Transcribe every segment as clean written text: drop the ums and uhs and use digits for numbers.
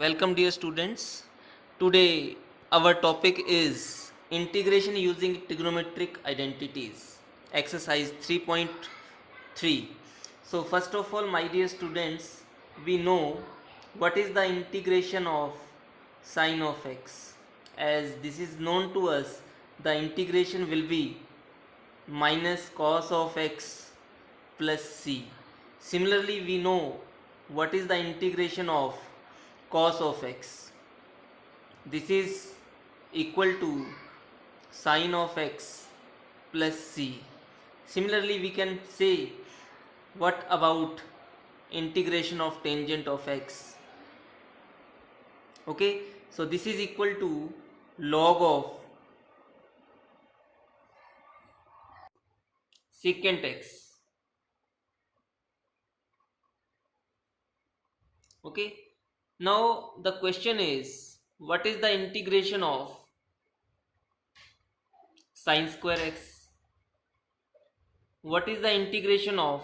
Welcome, dear students. Today, our topic is integration using trigonometric identities, exercise 3.3. So, first of all, my dear students, we know what is the integration of sine of x. As this is known to us, the integration will be minus cos of x plus c. Similarly, we know what is the integration of cos of x. This is equal to sine of x plus c. Similarly, we can say what about integration of tangent of x. Okay, so this is equal to log of secant x. Okay, now the question is, what is the integration of sine square x? What is the integration of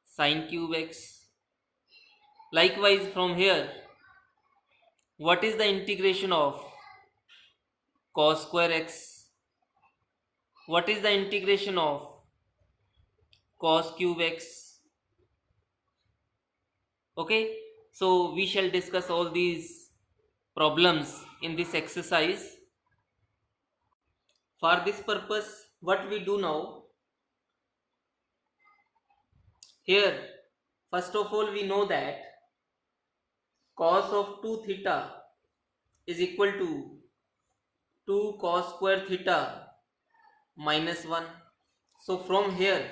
sine cube x? Likewise, from here, what is the integration of cos square x? What is the integration of cos cube x? Okay, so we shall discuss all these problems in this exercise. For this purpose, what we do now, here, first of all, we know that cos of 2 theta is equal to 2 cos square theta minus 1. So from here,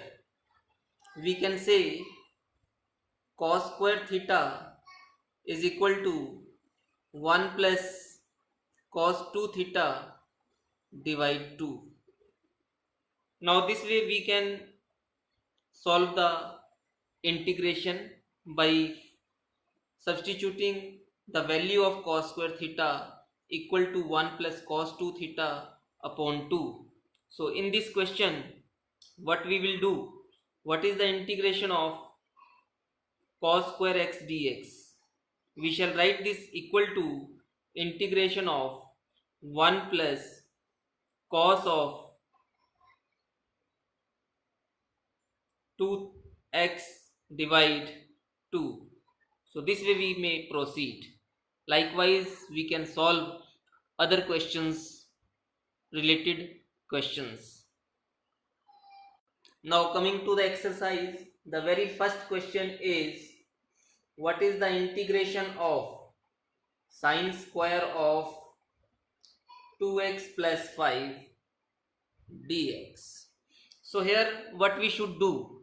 we can say cos square theta is equal to 1 plus cos 2 theta divide 2. Now this way we can solve the integration by substituting the value of cos square theta equal to 1 plus cos 2 theta upon 2. So in this question, what we will do, what is the integration of cos square x dx? We shall write this equal to integration of 1 plus cos of 2x divide 2. So this way we may proceed. Likewise, we can solve other questions, related questions. Now coming to the exercise, the very first question is, what is the integration of sine square of 2x plus 5 dx? So here what we should do,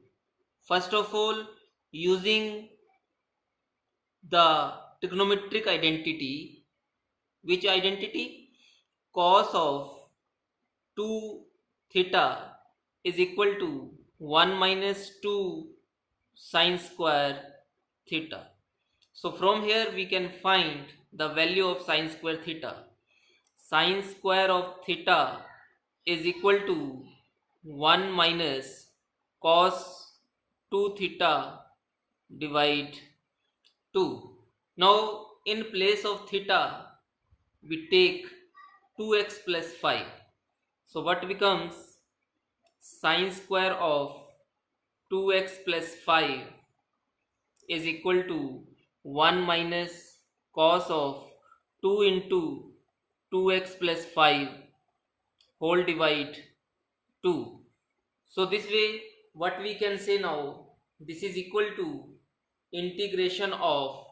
first of all, using the trigonometric identity, which identity? Cos of 2 theta is equal to 1 minus 2 sine square theta. So from here we can find the value of sine square theta. Sine square of theta is equal to 1 minus cos 2 theta divide 2. Now in place of theta we take 2x plus 5. So what becomes? Sine square of 2x plus 5 is equal to 1 minus cos of 2 into 2x plus 5 whole divide 2. So this way what we can say now, this is equal to integration of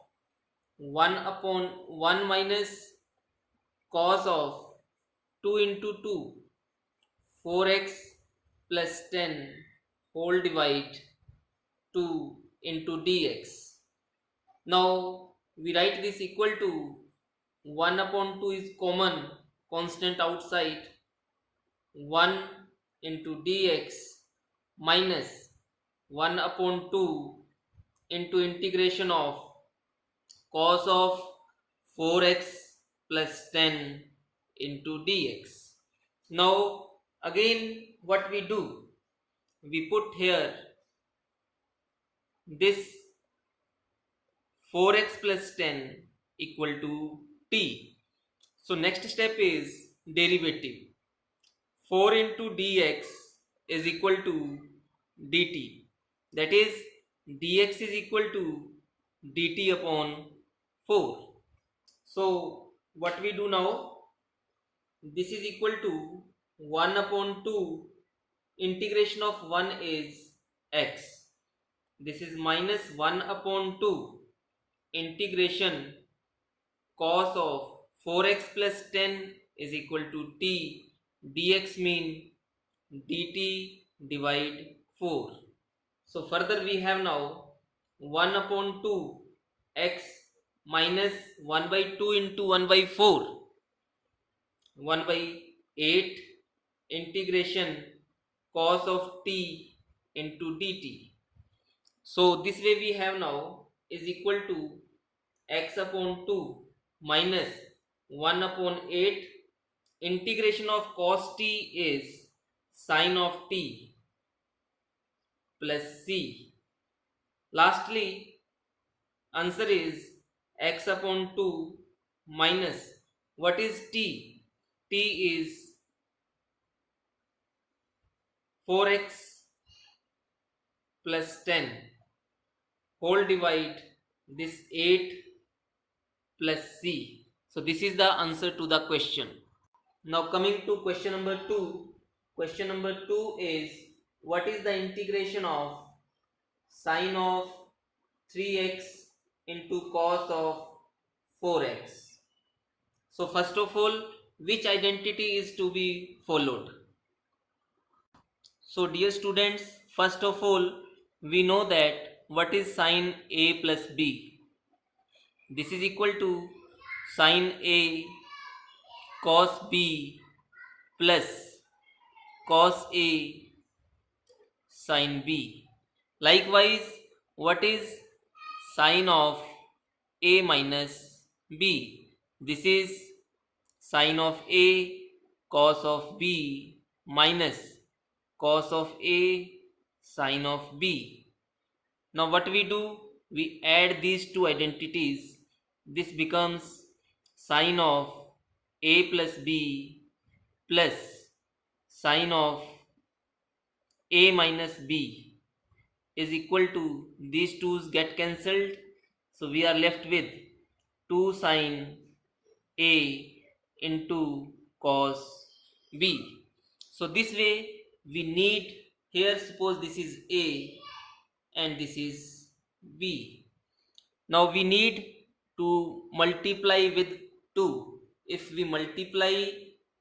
1 upon 1 minus cos of 2 into 2 4x plus 10 whole divide 2 into dx. Now we write this equal to 1 upon 2 is common, constant outside, 1 into dx minus 1 upon 2 into integration of cos of 4x plus 10 into dx. Now again what we do, we put here this 4x plus 10 equal to t. So next step is derivative. 4 into dx is equal to dt. That is dx is equal to dt upon 4. So what we do now, this is equal to 1 upon 2, integration of 1 is x. This is minus 1 upon 2, integration cos of 4x plus 10 is equal to t, dx mean dt divide 4. So further we have now 1 upon 2 x minus 1 by 2 into 1 by 4, 1 by 8 integration cos of t into dt. So this way we have now is equal to x upon 2 minus 1 upon 8, integration of cos t is sin of t plus c. Lastly, answer is x upon 2 minus, what is t? T is 4x plus 10 whole divide this 8 plus c. So this is the answer to the question. Now coming to question number 2. Question number 2 is, what is the integration of sine of 3x into cos of 4x? So first of all, which identity is to be followed? So dear students, first of all, we know that what is sine a plus b. This is equal to sine a cos b plus cos a sin b. Likewise, what is sine of a minus b? This is sine of a cos of b minus cos of a sin of b. Now what we do? We add these two identities. This becomes sine of a plus b plus sine of a minus b is equal to, these twos get cancelled, so we are left with 2 sine a into cos b. So this way we need, here suppose this is a and this is b. Now we need to multiply with 2. If we multiply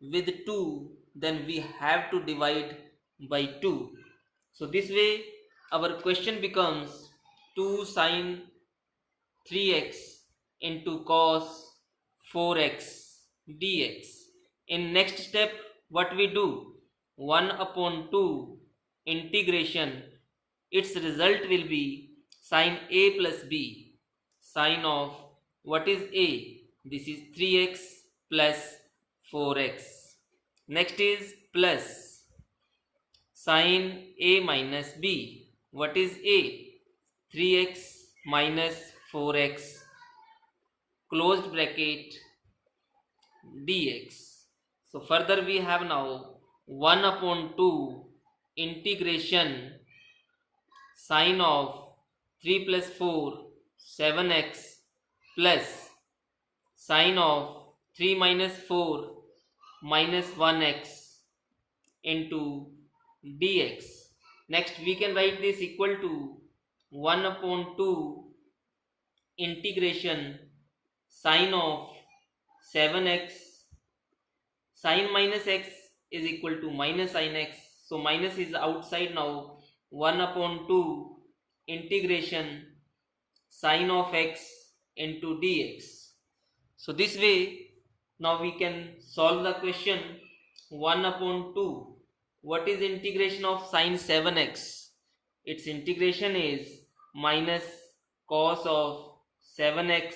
with 2, then we have to divide by 2. So this way our question becomes 2 sine 3x into cos 4x dx. In next step, what we do? 1 upon 2 integration, its result will be sine a plus b, sine of, what is a? This is 3x plus 4x. Next is plus sine a minus b. What is a? 3x minus 4x closed bracket dx. So further we have now 1 upon 2 integration sine of 3 plus 4 7x plus sine of 3 minus 4 minus 1x into dx. Next we can write this equal to 1 upon 2 integration sine of 7x, sine minus x is equal to minus sine x, so minus is outside now, 1 upon 2 integration sine of x into dx. So this way now we can solve the question. 1 upon 2, what is integration of sine 7x? Its integration is minus cos of 7x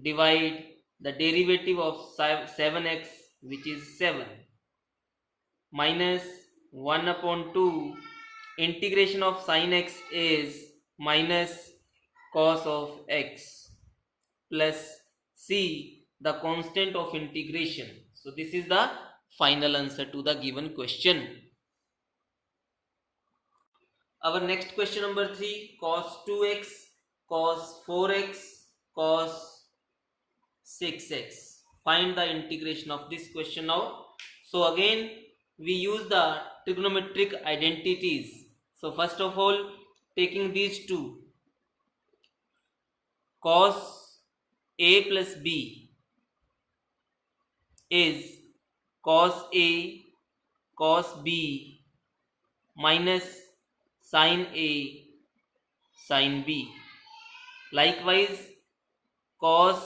divide the derivative of 7x, which is 7, minus 1 upon 2 integration of sin x is minus cos of x. plus c, the constant of integration. So this is the final answer to the given question. Our next question number 3, cos 2x, cos 4x, cos 6x. Find the integration of this question now. So again we use the trigonometric identities. So first of all, taking these two, cos a plus b is cos a cos b minus sin a sin b. Likewise, cos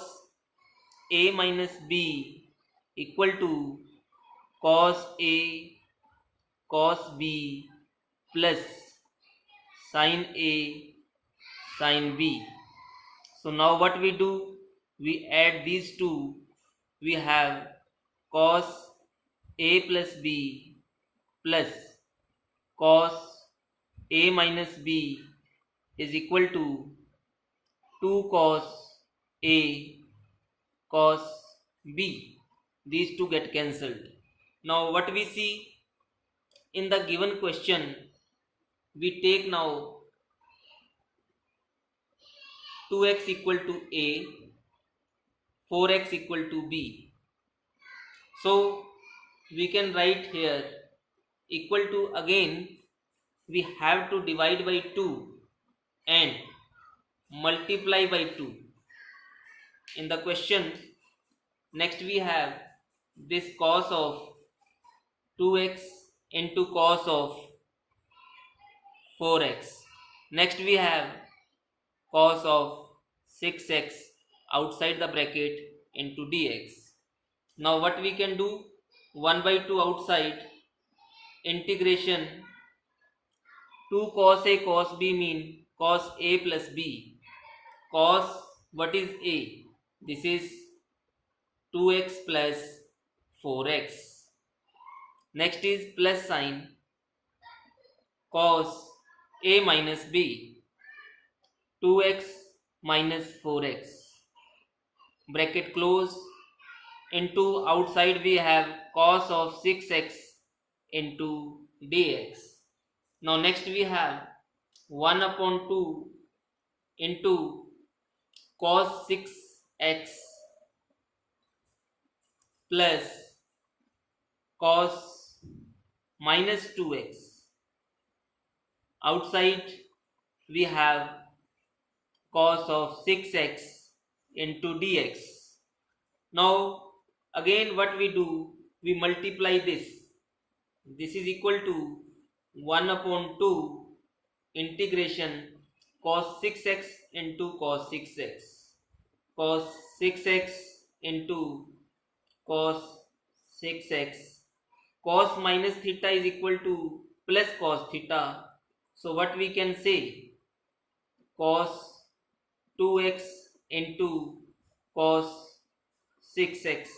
a minus b equal to cos a cos b plus sin a sin b. So now what we do? We add these two. We have cos a plus b plus cos a minus b is equal to 2 cos a cos b. These two get cancelled. Now what we see in the given question, we take now 2x equal to a, 4x equal to b. So we can write here equal to, again we have to divide by 2 and multiply by 2 in the question. Next we have this cos of 2x into cos of 4x. Next we have cos of 6x outside the bracket into dx. Now what we can do? 1 by 2 outside, integration 2 cos a cos b mean cos a plus b. Cos, what is a? This is 2x plus 4x. Next is plus sign cos a minus b, 2x minus 4x, bracket close, into outside we have cos of 6x into dx. Now next we have 1 upon 2 into cos 6x plus cos minus 2x. Outside we have cos of 6x into dx. Now again what we do? We multiply this. This is equal to 1 upon 2 integration cos 6x into cos 6x, cos 6x into cos 6x. Cos minus theta is equal to plus cos theta. So what we can say? Cos 2x into cos 6x,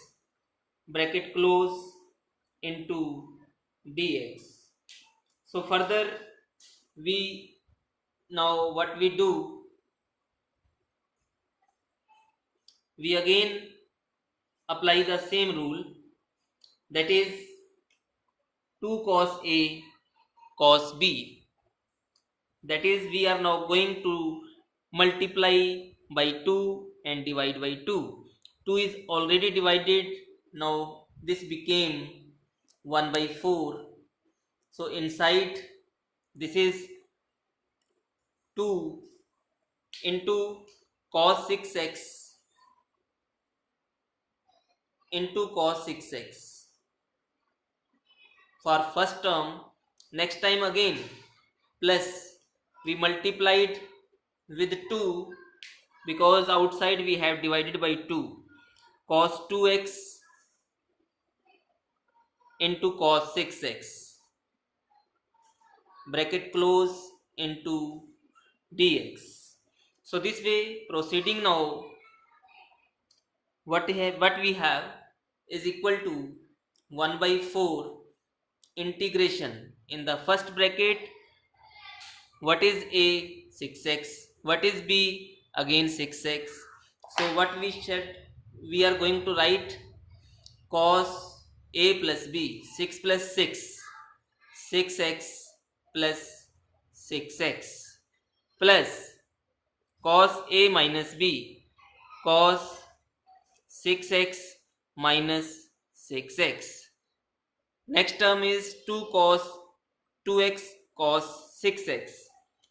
bracket close, into dx. So further we, now what we do? We again apply the same rule, that is 2 cos a cos b. That is, we are now going to multiply by 2 and divide by 2. 2 is already divided. Now this became 1 by 4. So inside this is 2 into cos 6x into cos 6x for first term. Next time again plus, we multiplied with 2 because outside we have divided by 2. Cos 2x into cos 6x, bracket close, into dx. So this way proceeding now, what we have is equal to 1 by 4 integration. In the first bracket, what is a? 6x. What is b? Again 6x. So what we said, we are going to write cos a plus b, 6 plus 6, 6x plus 6x plus cos a minus b, cos 6x minus 6x. Next term is 2 cos 2x cos 6x.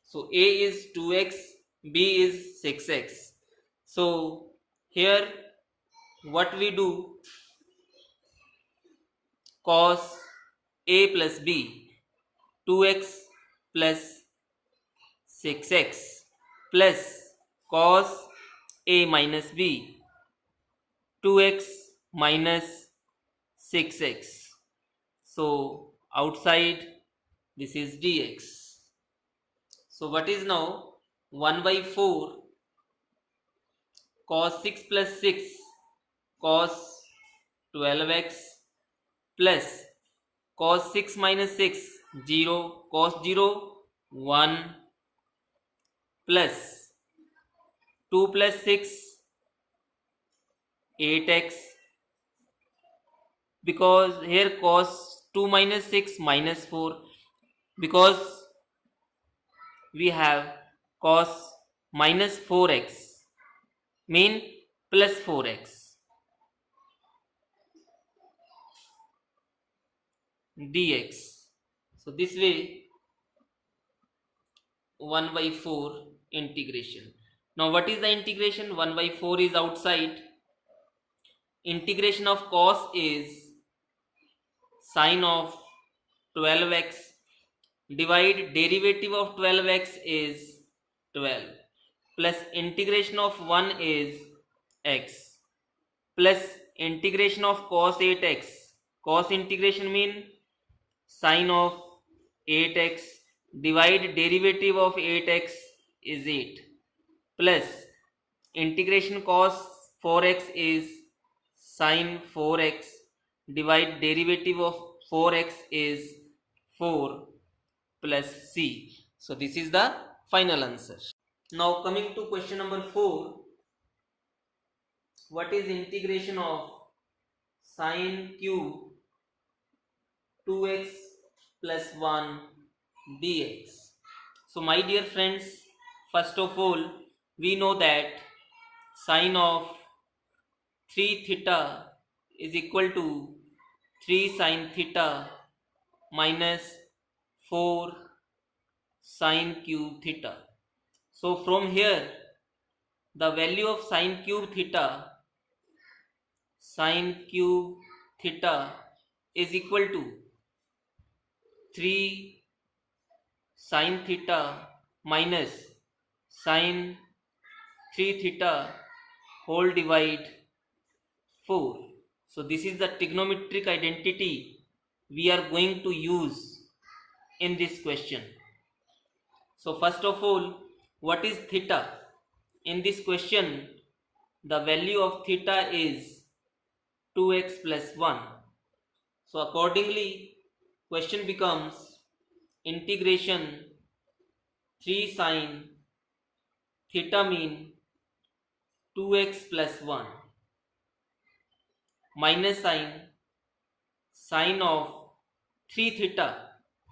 So a is 2x, b is 6x. So here what we do, cos a plus b, 2x plus 6x plus cos a minus b, 2x minus 6x. So outside this is dx. So what is now 1 by 4 cos 6 plus 6 cos 12x plus cos 6 minus 6 0 cos 0 1 plus 2 plus 6 8x, because here cos 2 minus 6 minus 4, because we have cos minus 4x mean plus 4x dx. So this way 1 by 4 integration. Now what is the integration? 1 by 4 is outside. Integration of cos is sine of 12x, divide derivative of 12x is 12, plus integration of 1 is x, plus integration of cos 8x. Cos integration mean sine of 8x, divide derivative of 8x is 8, plus integration cos 4x is sine 4x, divide derivative of 4x is 4 plus c. So this is the final answer. Now coming to question number 4, what is integration of sine cube 2x plus 1 dx? So my dear friends, first of all we know that sine of 3 theta is equal to 3 sine theta minus 4 sine cube theta. So from here the value of sine cube theta is equal to 3 sine theta minus sine 3 theta whole divide 4. So this is the trigonometric identity we are going to use in this question. So first of all, what is theta? In this question the value of theta is 2x plus 1. So accordingly question becomes integration 3 sine theta mean 2x plus 1 minus sine of 3 theta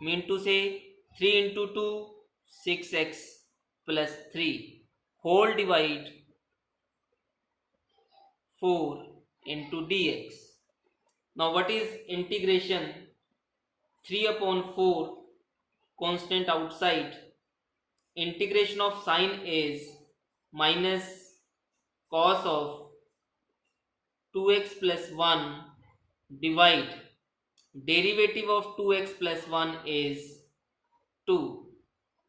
mean to say 3 into 2 6x plus 3 whole divide 4 into dx. Now what is integration? 3 upon 4 constant outside. Integration of sine is minus cos of 2x plus 1 divide derivative of 2x plus 1 is 2.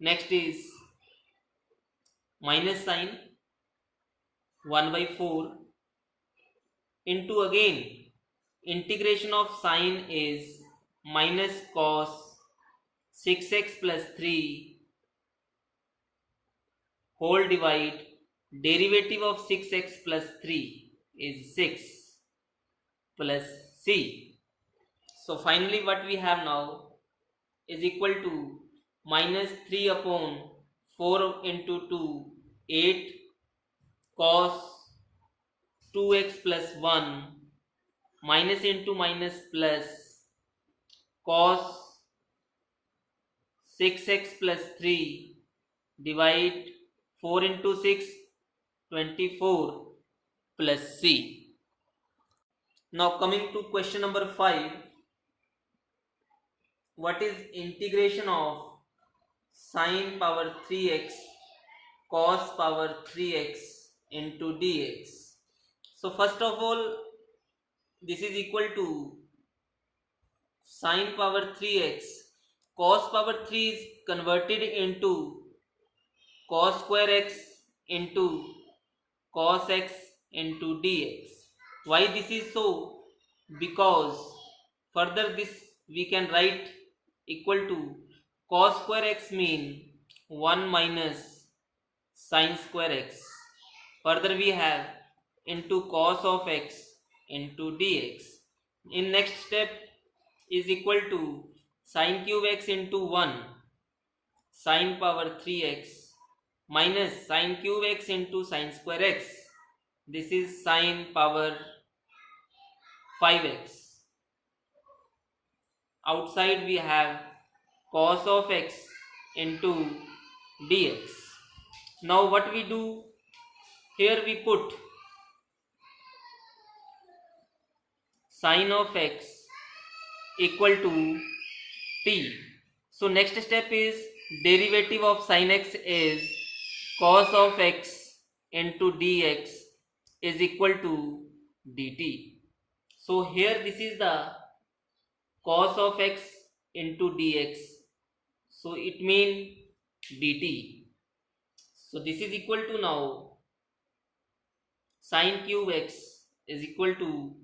Next is minus sine 1 by 4 into again integration of sine is minus cos 6x plus 3 whole divide derivative of 6x plus 3 is 6 plus c. So finally what we have now is equal to minus 3 upon 4 into 2 8 cos 2x plus 1 minus into minus plus cos 6x plus 3 divide 4 into 6 24 plus c. Now coming to question number 5, what is integration of sine power 3x cos power 3x into dx? So first of all, this is equal to sine power 3x. Cos power 3 is converted into cos square x into cos x into dx. Why this is so? Because further this we can write equal to cos square x mean 1 minus sine square x. Further we have into cos of x into dx. In next step is equal to sine cube x into 1 sine power 3x minus sine cube x into sine square x. This is sine power 5x. Outside we have cos of x into dx. Now what we do? Here we put sine of x equal to t. So next step is derivative of sine x is cos of x into dx is equal to dt. So here this is the cos of x into dx, so it means dt. So this is equal to now sine cube x is equal to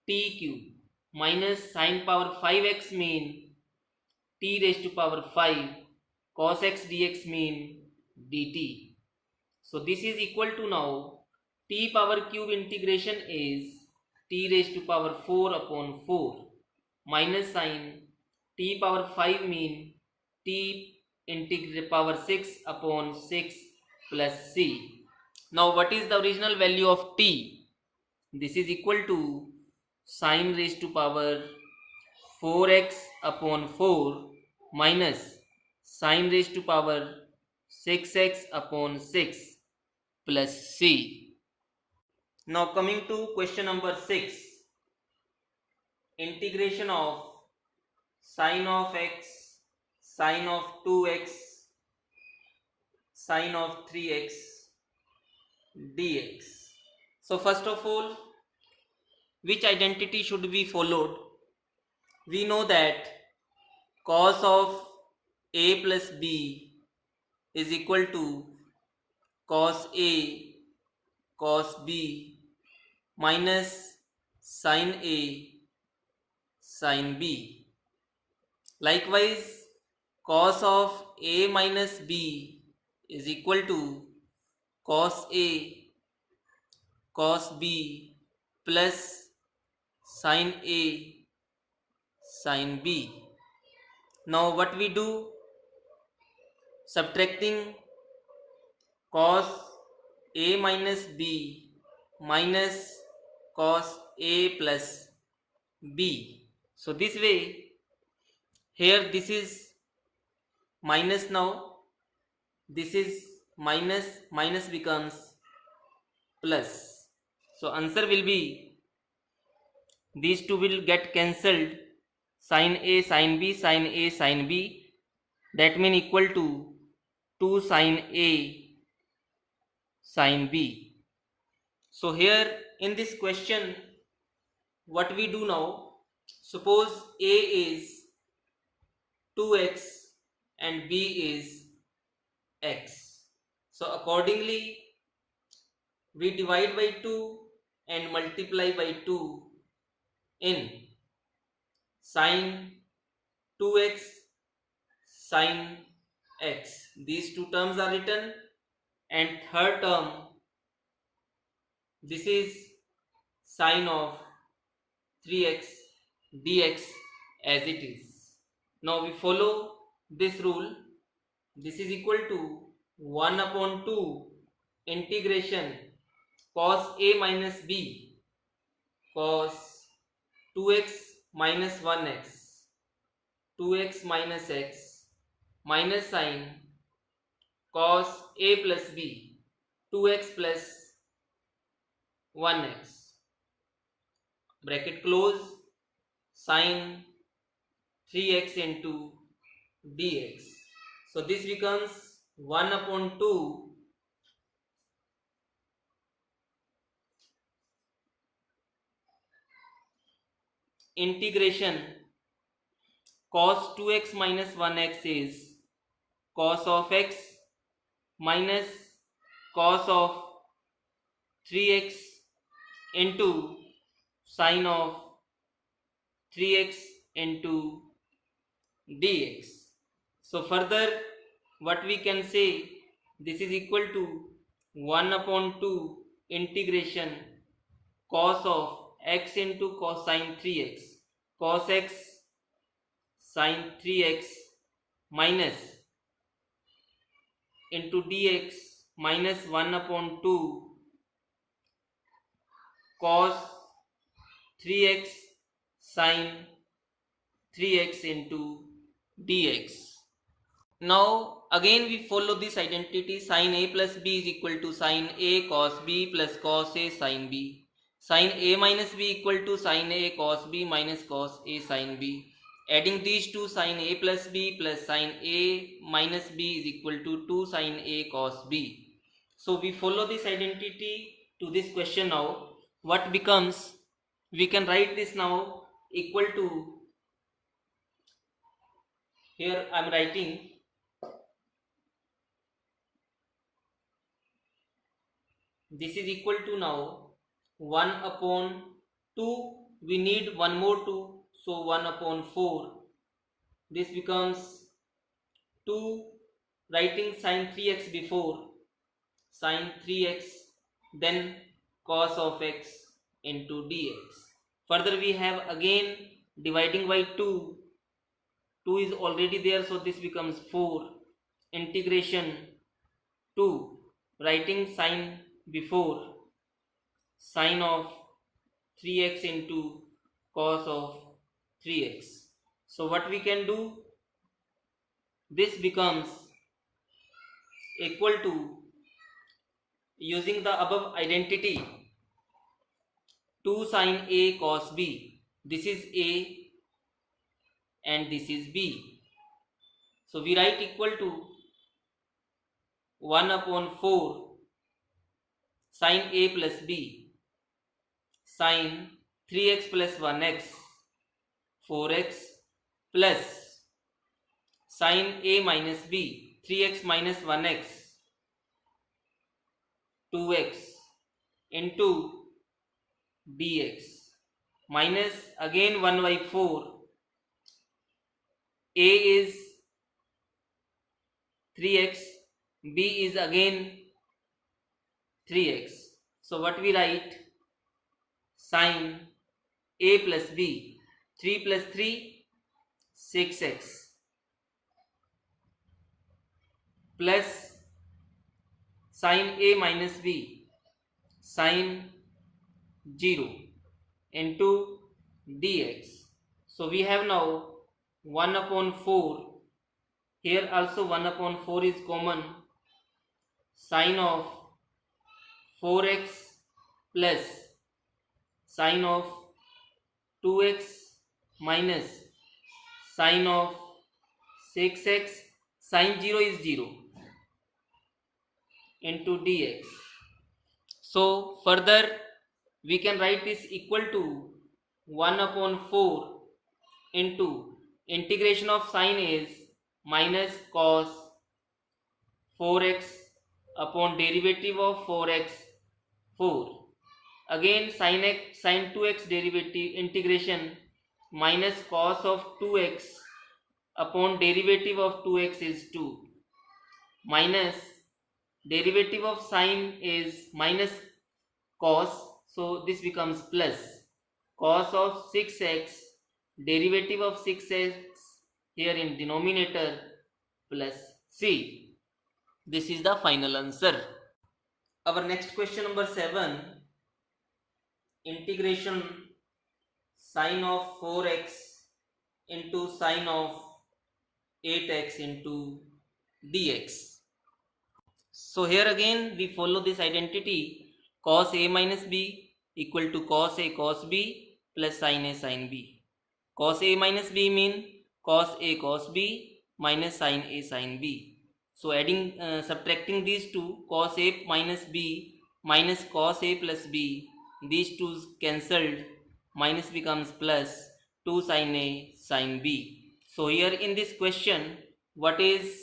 t cube minus sine power 5x mean t raised to power 5 cos x dx mean dt. So this is equal to now t power cube integration is t raised to power 4 upon 4 minus sine t power 5 mean t integrate power 6 upon 6 plus c. Now what is the original value of t? This is equal to sine raised to power 4x upon 4 minus sine raised to power 6x upon 6 plus c. Now coming to question number 6, integration of sine of x, sine of 2x, sine of 3x dx. So first of all, which identity should be followed? We know that cos of a plus b is equal to cos a cos b minus sin a sin b. Likewise, cos of a minus b is equal to cos a cos b plus sin a sin b. Now what we do? Subtracting cos a minus b minus cos a plus b. So this way, here this is minus now, this is minus becomes plus. So answer will be, these two will get cancelled, sin a sin b sin a sin b, that means equal to 2 sin a sin b. So here in this question, what we do now? Suppose a is 2x and b is x. So accordingly, we divide by 2 and multiply by 2 in sin 2x sin x. These two terms are written, and third term, this is sin of 3x dx as it is. Now we follow this rule. This is equal to 1 upon 2 integration cos a minus b cos 2x minus 1x 2x minus x minus sin cos a plus b 2x plus 1x bracket close sin 3x into dx. So this becomes 1 upon 2 integration cos 2x minus 1x is cos of x minus cos of 3x into sin of 3x into dx. So further what we can say, this is equal to 1 upon 2 integration cos of x into cos sin 3x cos x sin 3x minus into dx minus 1 upon 2 cos 3x sin 3x into dx. Now again we follow this identity, sin a plus b is equal to sin a cos b plus cos a sin b. Sin a minus b equal to sin a cos b minus cos a sin b. Adding these two, sin a plus b plus sin a minus b is equal to 2 sin a cos b. So we follow this identity to this question now. What becomes, we can write this now equal to, here I am writing this is equal to now 1 upon 2, we need one more 2, so 1 upon 4, this becomes 2, writing sin 3x before, sin 3x then cos of x into dx. Further we have again dividing by 2, 2 is already there, so this becomes 4, integration 2, writing sin before, sin of 3x into cos of 3x. So what we can do, this becomes equal to, using the above identity, 2 sin a cos b, this is a and this is b, so we write equal to 1 upon 4 sin a plus b sin 3x plus 1x 4x plus sin a minus b 3x minus 1x 2x into dx minus again 1 by 4, a is 3x, b is again 3x, so what we write, sin a plus b 3 plus 3 6x plus sin a minus b sin 0 into dx. So we have now 1 upon 4, here also 1 upon 4 is common, sin of 4x plus sin of 2x minus sin of 6x sin 0 is 0 into dx. So further we can write this equal to 1 upon 4 into integration of sin is minus cos 4x upon derivative of 4x 4, again sin x sin 2x derivative integration minus cos of 2x upon derivative of 2x is 2 minus derivative of sin is minus cos, so this becomes plus cos of 6x derivative of 6x here in denominator plus c. This is the final answer. Our next question number 7, integration sine of 4x into sine of 8x into dx. So here again we follow this identity, cos a minus b equal to cos a cos b plus sin a sin b. Cos a minus b mean cos a cos b minus sin a sin b. So subtracting these two, cos a minus b minus cos a plus b, these two cancelled, minus becomes plus 2 sin a sin b. So here in this question, what is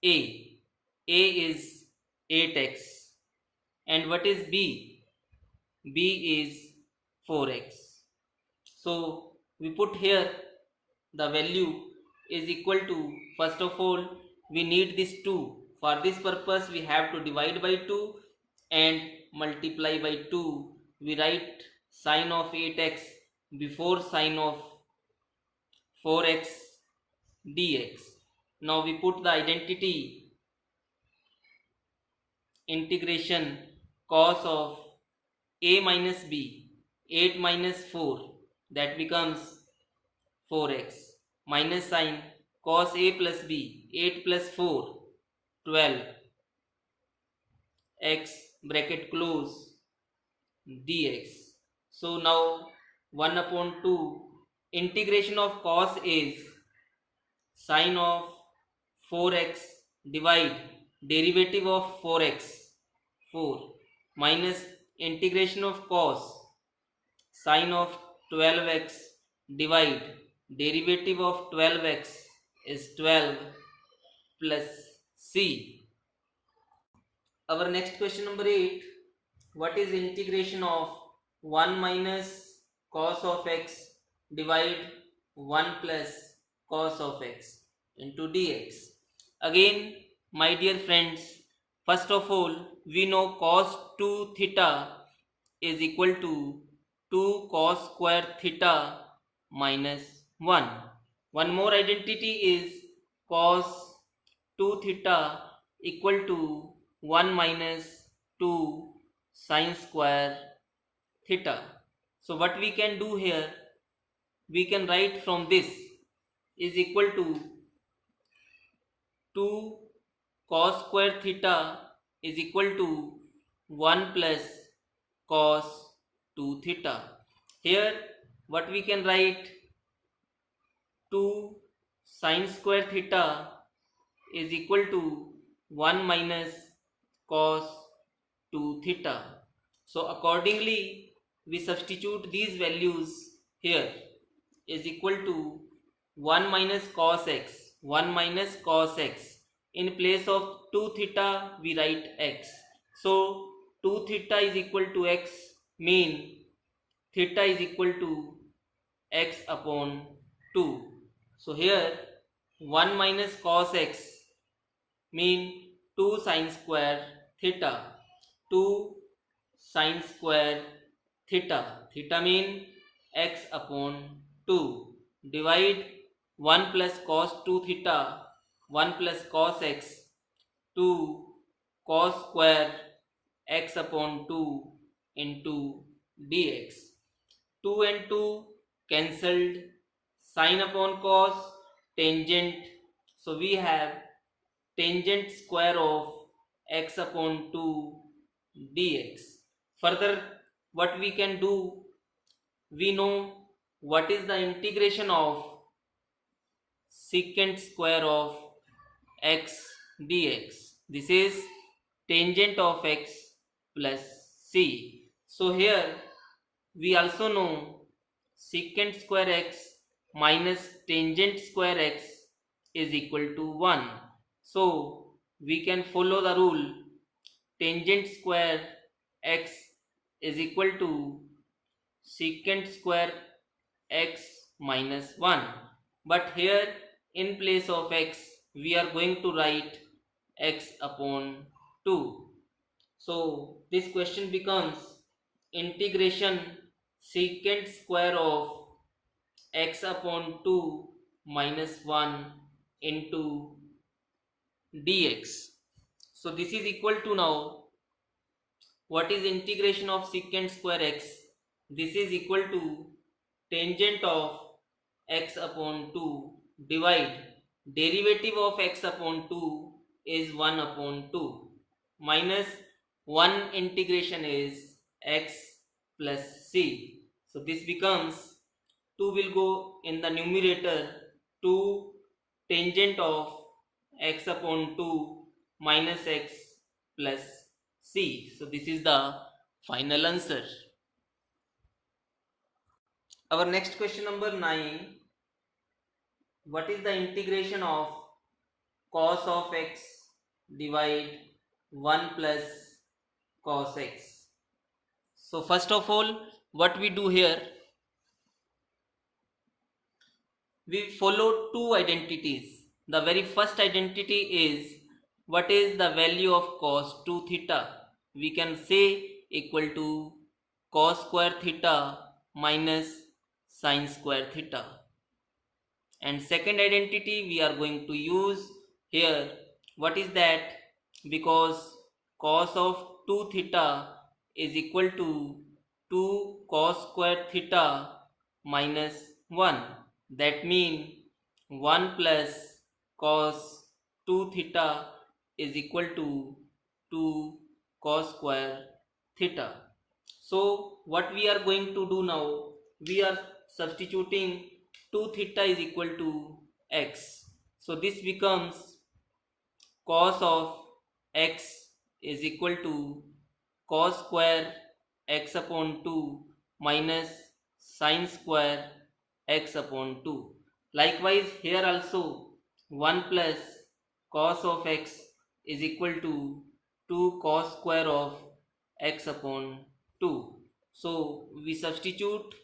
a? A is 8x, and what is b? B is 4x. So we put here the value is equal to, first of all we need this 2. For this purpose we have to divide by 2 and multiply by 2. We write sine of 8x before sine of 4x dx. Now we put the identity, integration cos of a minus b, 8 minus 4, that becomes 4x, minus sine cos a plus b, 8 plus 4, 12, x bracket close dx. So now 1 upon 2, integration of cos is sine of 4x divide derivative of 4x, 4, minus integration of cos sine of 12x divide derivative of 12x is 12 plus c. Our next question number 8, what is integration of 1 minus cos of x divide 1 plus cos of x into dx. Again my dear friends, first of all we know cos 2 theta is equal to 2 cos square theta minus 1. One more identity is cos 2 theta equal to 1 minus 2 sin square theta. So what we can do here, we can write from this is equal to 2 cos square theta is equal to 1 plus cos 2 theta. Here what we can write, 2 sin square theta is equal to 1 minus cos 2 theta. So accordingly we substitute these values here, is equal to 1 minus cos x, 1 minus cos x. In place of 2 theta we write x. So 2 theta is equal to x, mean theta is equal to x upon 2. So here 1 minus cos x mean 2 sin square theta, 2 sin square theta, theta mean x upon 2, divide 1 plus cos 2 theta, 1 plus cos x, 2 cos square x upon 2 into dx. 2 and 2 cancelled, sine upon cos, tangent, so we have tangent square of x upon 2 dx. Further what we can do, we know what is the integration of secant square of x dx. This is tangent of x plus c. So here we also know secant square x minus tangent square x is equal to 1. So we can follow the rule, tangent square x is equal to secant square x minus 1. But here in place of x we are going to write x upon 2. So this question becomes integration secant square of x upon 2 minus 1 into dx. So this is equal to now what is integration of secant square x? This is equal to tangent of x upon 2 divide derivative of x upon 2 is 1 upon 2 minus 1 integration is x plus c. So this becomes 2 will go in the numerator, 2 tangent of x upon 2 minus x plus c. So this is the final answer. Our next question number 9. What is the integration of cos of x divide 1 plus cos x? So first of all, what we do here, we follow two identities. The very first identity is what is the value of cos 2 theta. We can say equal to cos square theta minus sin square theta. And second identity we are going to use here, what is that? Because cos of 2 theta is equal to 2 cos square theta minus 1. That means 1 plus cos 2 theta is equal to 2 cos square theta. So what we are going to do now, we are substituting 2 theta is equal to x. So this becomes cos of x is equal to cos square x upon 2 minus sin square x upon 2. Likewise here also 1 plus cos of x is equal to 2 cos square of x upon 2. So we substitute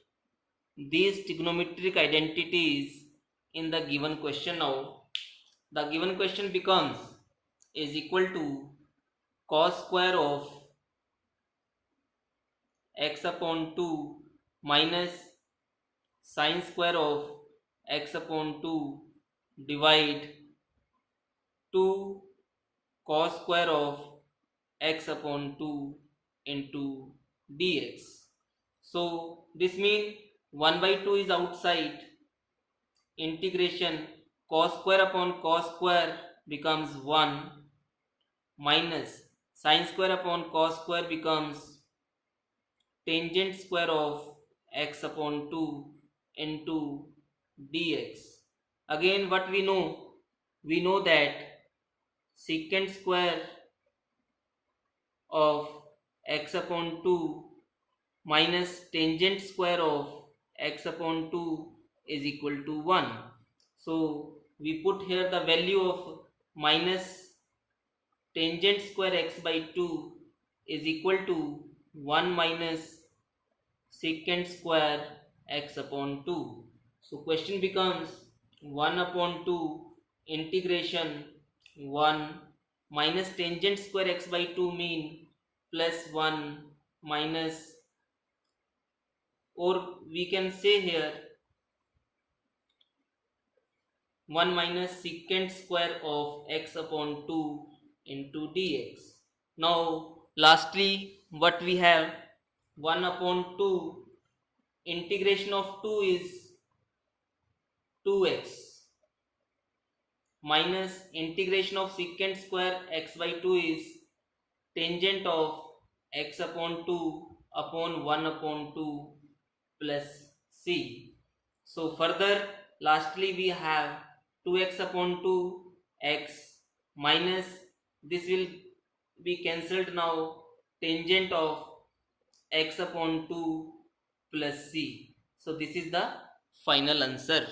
these trigonometric identities in the given question now. The given question becomes is equal to cos square of x upon 2 minus sin square of x upon 2 divide 2 cos square of x upon 2 into dx. So this means 1 by 2 is outside, integration cos square upon cos square becomes 1 minus sin square upon cos square becomes tangent square of x upon 2 into dx. Again what we know that secant square of x upon 2 minus tangent square of x upon 2 is equal to 1. So we put here the value of minus tangent square x by 2 is equal to 1 minus secant square x upon 2. So question becomes 1 upon 2 integration 1 minus tangent square x by 2 mean plus 1 minus, or we can say here 1 minus secant square of x upon 2 into dx. Now lastly what we have, 1 upon 2 integration of 2 is 2x minus integration of secant square x by 2 is tangent of x upon 2 upon 1 upon 2 plus c. So further lastly we have 2x upon 2 x minus, this will be cancelled now, tangent of x upon 2 plus c. So this is the final answer.